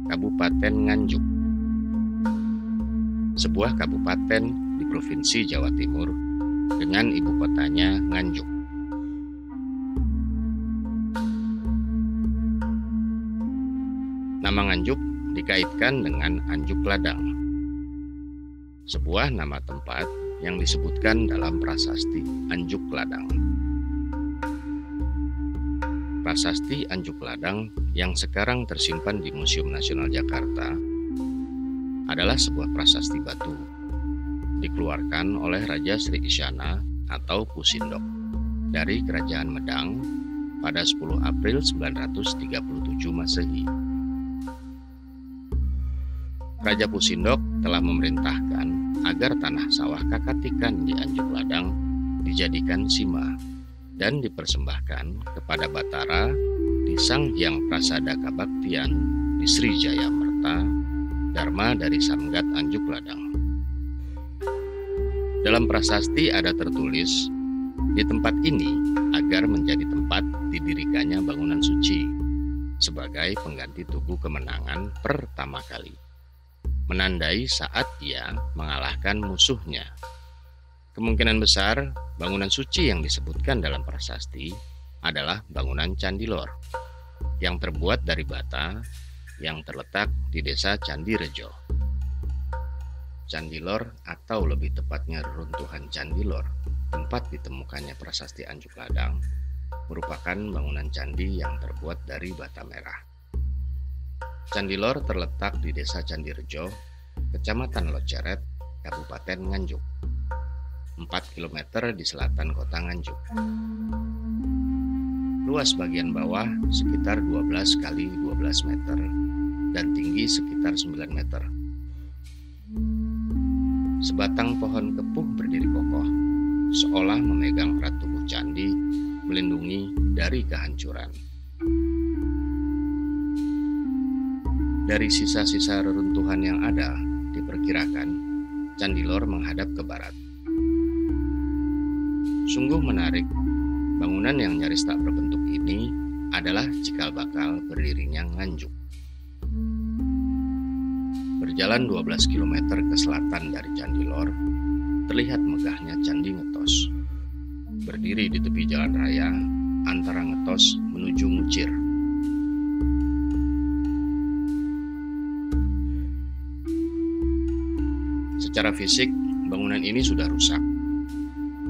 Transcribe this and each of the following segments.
Kabupaten Nganjuk, sebuah kabupaten di Provinsi Jawa Timur dengan ibu kotanya Nganjuk. Nama Nganjuk dikaitkan dengan Anjuk Ladang, sebuah nama tempat yang disebutkan dalam prasasti Anjuk Ladang. Prasasti Anjuk Ladang yang sekarang tersimpan di Museum Nasional Jakarta adalah sebuah prasasti batu dikeluarkan oleh Raja Sri Isyana atau Pusindok dari Kerajaan Medang pada 10 April 937 Masehi. Raja Pusindok telah memerintahkan agar tanah sawah Kakatikan di Anjuk Ladang dijadikan sima dan dipersembahkan kepada Batara di Sang Hyang Prasada Kabaktian di Srijaya Merta Dharma dari Samgat Anjuk Ladang. Dalam prasasti ada tertulis, di tempat ini agar menjadi tempat didirikannya bangunan suci sebagai pengganti Tugu Kemenangan pertama kali, menandai saat ia mengalahkan musuhnya. Kemungkinan besar bangunan suci yang disebutkan dalam prasasti adalah bangunan Candi Lor yang terbuat dari bata yang terletak di desa Candi Rejo. Candi Lor atau lebih tepatnya reruntuhan Candi Lor, tempat ditemukannya prasasti Anjuk Ladang, merupakan bangunan candi yang terbuat dari bata merah. Candi Lor terletak di desa Candi Rejo, Kecamatan Loceret, Kabupaten Nganjuk, 4 km di selatan kota Nganjuk. Luas bagian bawah sekitar 12 kali 12 meter dan tinggi sekitar 9 meter. Sebatang pohon kepuh berdiri kokoh, seolah memegang erat tubuh candi, melindungi dari kehancuran. Dari sisa-sisa reruntuhan yang ada, diperkirakan Candi Lor menghadap ke barat. Sungguh menarik, bangunan yang nyaris tak berbentuk ini adalah cikal bakal berdirinya Nganjuk. Berjalan 12 km ke selatan dari Candi Lor, terlihat megahnya Candi Ngetos. Berdiri di tepi jalan raya antara Ngetos menuju Mucir. Secara fisik, bangunan ini sudah rusak.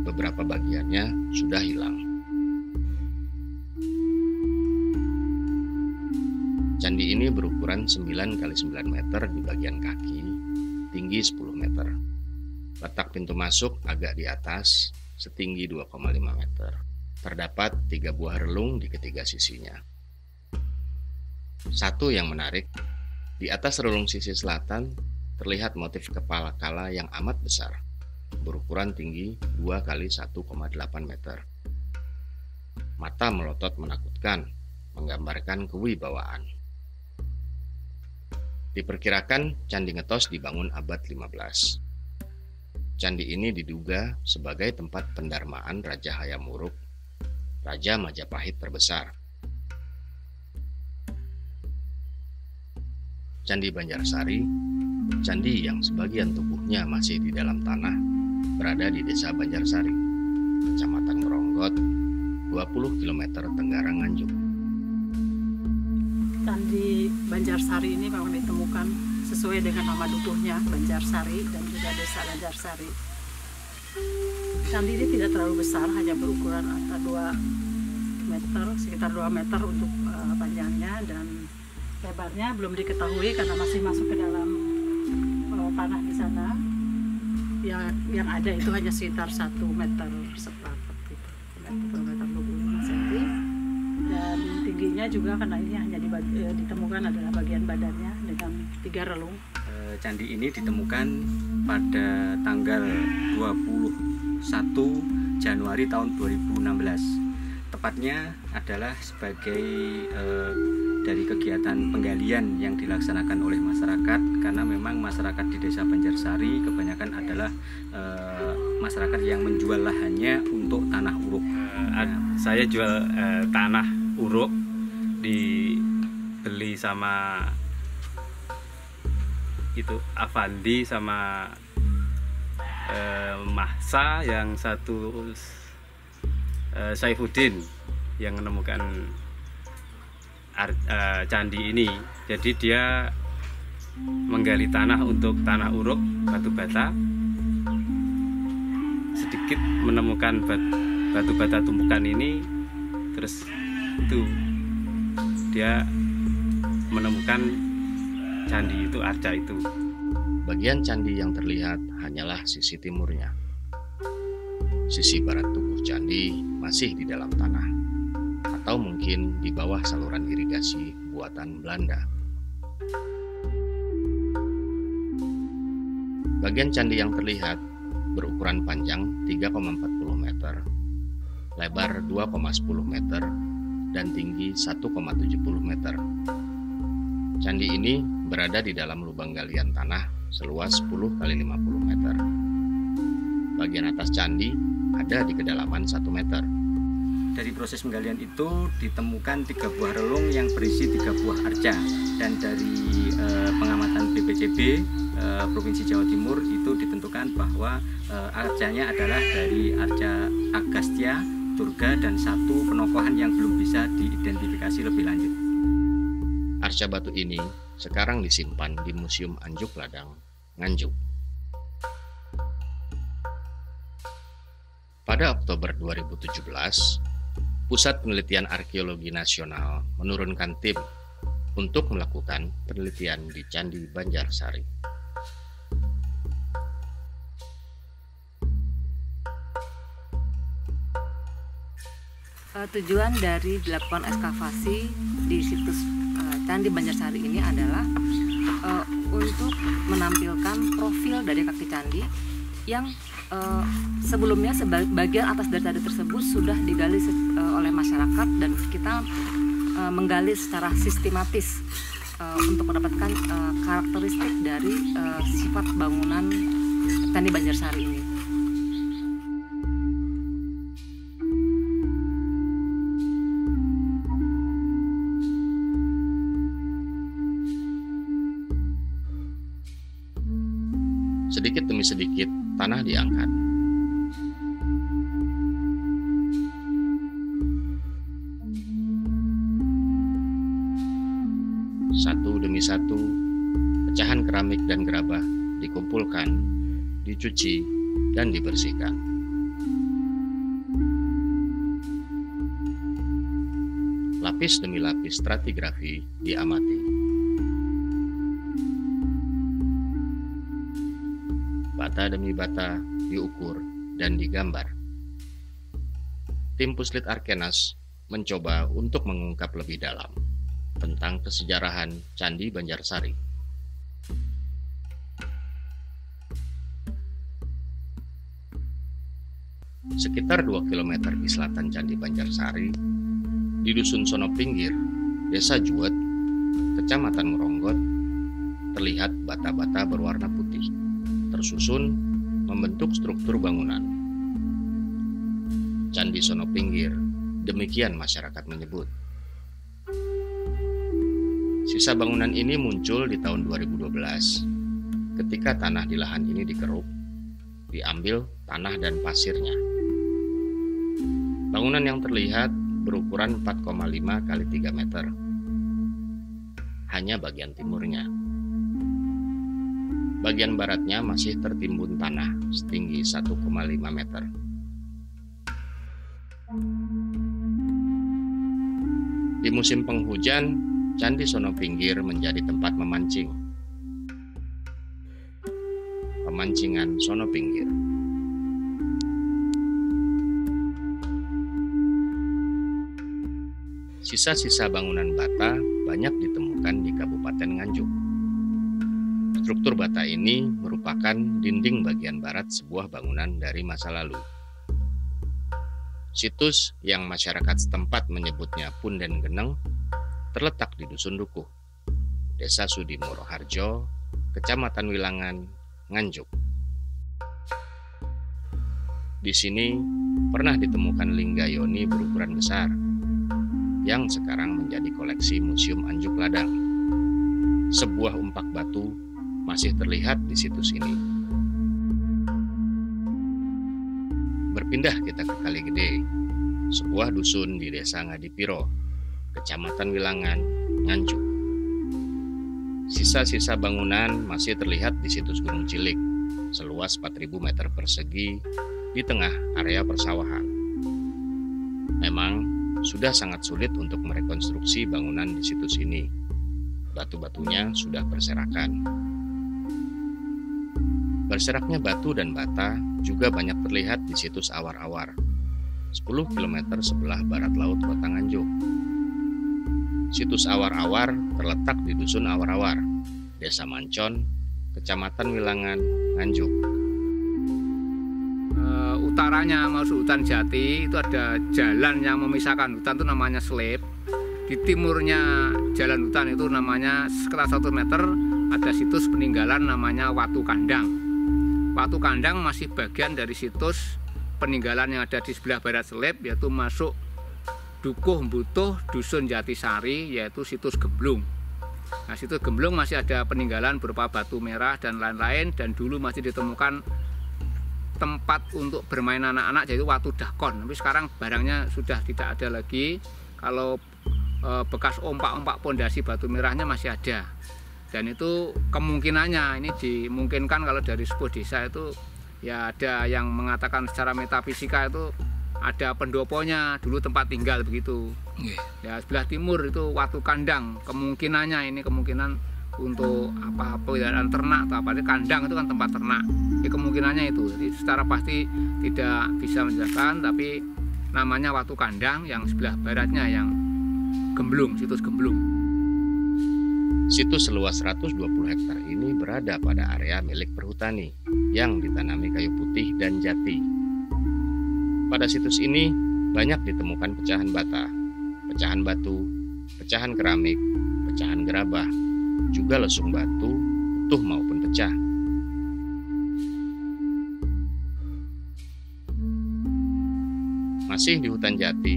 Beberapa bagiannya sudah hilang. Candi ini berukuran 9 kali 9 meter di bagian kaki, tinggi 10 meter. Letak pintu masuk agak di atas, setinggi 2,5 meter. Terdapat 3 buah relung di ketiga sisinya. Satu yang menarik, di atas relung sisi selatan terlihat motif kepala kala yang amat besar, berukuran tinggi 2 kali 1,8 meter. Mata melotot menakutkan, menggambarkan kewibawaan. Diperkirakan Candi Ngetos dibangun abad 15. Candi ini diduga sebagai tempat pendarmaan Raja Hayam Wuruk, Raja Majapahit terbesar. Candi Banjarsari, candi yang sebagian tubuhnya masih di dalam tanah, berada di desa Banjarsari, Kecamatan Meronggot, 20 km tenggara Nganjuk. Candi Banjarsari ini memang ditemukan sesuai dengan nama dukuhnya, Banjarsari, dan juga desa Banjarsari. Candi ini tidak terlalu besar, hanya berukuran antara 2 meter, sekitar 2 meter untuk panjangnya, dan lebarnya belum diketahui karena masih masuk ke dalam tanah di sana. Yang ada itu hanya sekitar 1 meter seperempat gitu, 1 meter 25 cm, dan tingginya juga karena ini hanya ditemukan adalah bagian badannya dengan 3 relung. Candi ini ditemukan pada tanggal 21 Januari tahun 2016. Tepatnya adalah sebagai dari kegiatan penggalian yang dilaksanakan oleh masyarakat, karena memang masyarakat di desa Banjarsari kebanyakan adalah masyarakat yang menjual lahannya untuk tanah uruk. Saya jual tanah uruk, dibeli sama itu Avandi sama Mahsa, yang satu Saifuddin yang menemukan candi ini. Jadi dia menggali tanah untuk tanah uruk, batu bata, sedikit menemukan batu bata tumpukan ini, terus itu dia menemukan candi itu, arca itu. Bagian candi yang terlihat hanyalah sisi timurnya. Sisi barat tubuh candi masih di dalam tanah, atau mungkin di bawah saluran irigasi buatan Belanda. Bagian candi yang terlihat berukuran panjang 3,40 meter, lebar 2,10 meter, dan tinggi 1,70 meter. Candi ini berada di dalam lubang galian tanah seluas 10 x 50 meter. Bagian atas candi ada di kedalaman 1 meter. Dari proses penggalian itu ditemukan 3 buah relung yang berisi 3 buah arca, dan dari pengamatan BPCB Provinsi Jawa Timur itu ditentukan bahwa arcanya adalah dari arca Agastya, Durga, dan 1 penokohan yang belum bisa diidentifikasi lebih lanjut. Arca batu ini sekarang disimpan di Museum Anjuk Ladang, Nganjuk. Pada Oktober 2017, Pusat Penelitian Arkeologi Nasional menurunkan tim untuk melakukan penelitian di Candi Banjarsari. Tujuan dari dilakukan ekskavasi di situs Candi Banjarsari ini adalah untuk menampilkan profil dari kaki candi yang sebelumnya bagian atas dari candi tersebut sudah digali oleh masyarakat, dan kita menggali secara sistematis untuk mendapatkan karakteristik dari sifat bangunan Candi Banjarsari ini. Sedikit demi sedikit, tanah diangkat. Satu demi satu, pecahan keramik dan gerabah dikumpulkan, dicuci, dan dibersihkan. Lapis demi lapis stratigrafi diamati. Bata demi bata diukur dan digambar. Tim Puslit Arkenas mencoba untuk mengungkap lebih dalam tentang kesejarahan Candi Banjarsari. Sekitar 2 km di selatan Candi Banjarsari, di Dusun Sonopinggir, Desa Juwet, Kecamatan Ngronggot, terlihat bata-bata berwarna putih tersusun membentuk struktur bangunan. Candi Sonopinggir, demikian masyarakat menyebut. Sisa bangunan ini muncul di tahun 2012 ketika tanah di lahan ini dikeruk, diambil tanah dan pasirnya. Bangunan yang terlihat berukuran 4,5 x 3 meter. Hanya bagian timurnya. Bagian baratnya masih tertimbun tanah setinggi 1,5 meter. Di musim penghujan, Candi Sonopinggir menjadi tempat memancing. Pemancingan Sonopinggir. Sisa-sisa bangunan bata banyak ditemukan di Kabupaten Nganjuk. Struktur bata ini merupakan dinding bagian barat sebuah bangunan dari masa lalu. Situs yang masyarakat setempat menyebutnya Punden Geneng terletak di Dusun Dukuh, Desa Sudimoro Harjo, Kecamatan Wilangan, Nganjuk. Di sini pernah ditemukan lingga yoni berukuran besar yang sekarang menjadi koleksi Museum Anjuk Ladang. Sebuah umpak batu masih terlihat di situs ini. Berpindah kita ke Kaligede, sebuah dusun di Desa Ngadipiro, Kecamatan Wilangan, Nganjuk. Sisa-sisa bangunan masih terlihat di situs Gunung Cilik, seluas 4.000 meter persegi di tengah area persawahan. Memang sudah sangat sulit untuk merekonstruksi bangunan di situs ini. Batu-batunya sudah berserakan. Berseraknya batu dan bata juga banyak terlihat di situs Awar-Awar, 10 km sebelah barat laut Kota Nganjuk. Situs Awar-Awar terletak di Dusun Awar-Awar, Desa Mancon, Kecamatan Wilangan, Nganjuk. Utaranya masuk hutan jati itu ada jalan yang memisahkan hutan, itu namanya selip. Di timurnya jalan hutan itu namanya sekitar 1 meter ada situs peninggalan namanya Watu Kandang. Watu Kandang masih bagian dari situs peninggalan yang ada di sebelah barat selip, yaitu masuk Dukuh Butuh Dusun Jatisari, yaitu situs Gemblung. Nah, situs Gemblung masih ada peninggalan berupa batu merah dan lain-lain, dan dulu masih ditemukan tempat untuk bermain anak-anak yaitu Watu Dakon. Tapi sekarang barangnya sudah tidak ada lagi. Kalau bekas ompak-ompak pondasi batu merahnya masih ada. Dan itu kemungkinannya ini dimungkinkan kalau dari sebuah desa itu ya ada yang mengatakan secara metafisika itu ada pendoponya dulu tempat tinggal begitu. Ya sebelah timur itu Watu Kandang, kemungkinannya ini kemungkinan untuk apa peliharaan ternak atau apa. Kandang itu kan tempat ternak. Jadi kemungkinannya itu. Jadi secara pasti tidak bisa menjelaskan, tapi namanya Watu Kandang, yang sebelah baratnya yang Gemblung, situs Gemblung. Situs seluas 120 hektar ini berada pada area milik perhutani yang ditanami kayu putih dan jati. Pada situs ini banyak ditemukan pecahan bata, pecahan batu, pecahan keramik, pecahan gerabah, juga lesung batu, utuh maupun pecah. Masih di hutan jati,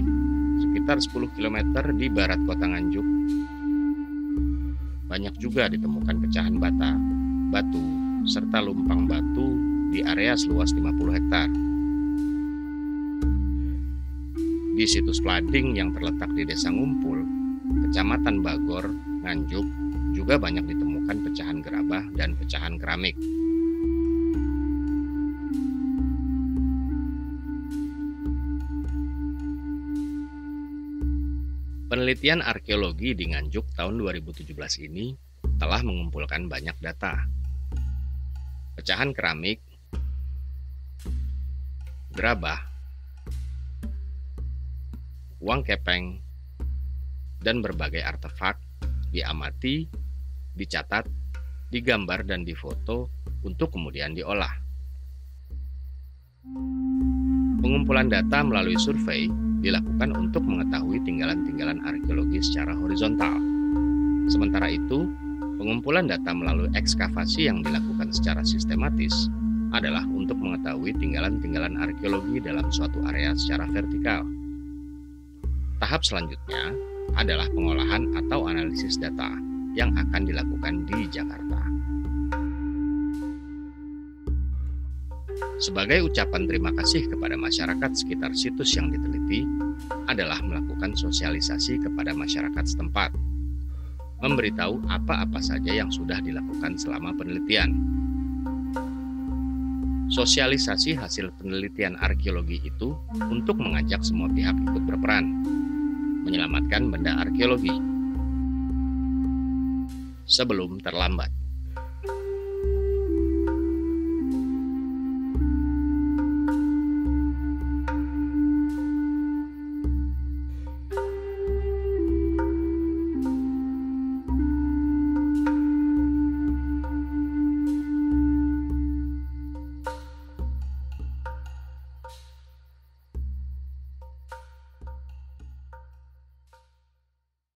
sekitar 10 km di barat Kota Nganjuk, banyak juga ditemukan pecahan bata, batu, serta lumpang batu di area seluas 50 hektar. Di situs Plading yang terletak di Desa Ngumpul, Kecamatan Bagor, Nganjuk, juga banyak ditemukan pecahan gerabah dan pecahan keramik. Penelitian arkeologi di Nganjuk tahun 2017 ini telah mengumpulkan banyak data. Pecahan keramik, gerabah, uang kepeng, dan berbagai artefak diamati, dicatat, digambar, dan difoto untuk kemudian diolah. Pengumpulan data melalui survei dilakukan untuk mengetahui tinggalan-tinggalan arkeologi secara horizontal. Sementara itu, pengumpulan data melalui ekskavasi yang dilakukan secara sistematis adalah untuk mengetahui tinggalan-tinggalan arkeologi dalam suatu area secara vertikal. Tahap selanjutnya adalah pengolahan atau analisis data yang akan dilakukan di Jakarta. Sebagai ucapan terima kasih kepada masyarakat sekitar situs yang diteliti adalah melakukan sosialisasi kepada masyarakat setempat, memberitahu apa-apa saja yang sudah dilakukan selama penelitian. Sosialisasi hasil penelitian arkeologi itu untuk mengajak semua pihak ikut berperan menyelamatkan benda arkeologi sebelum terlambat.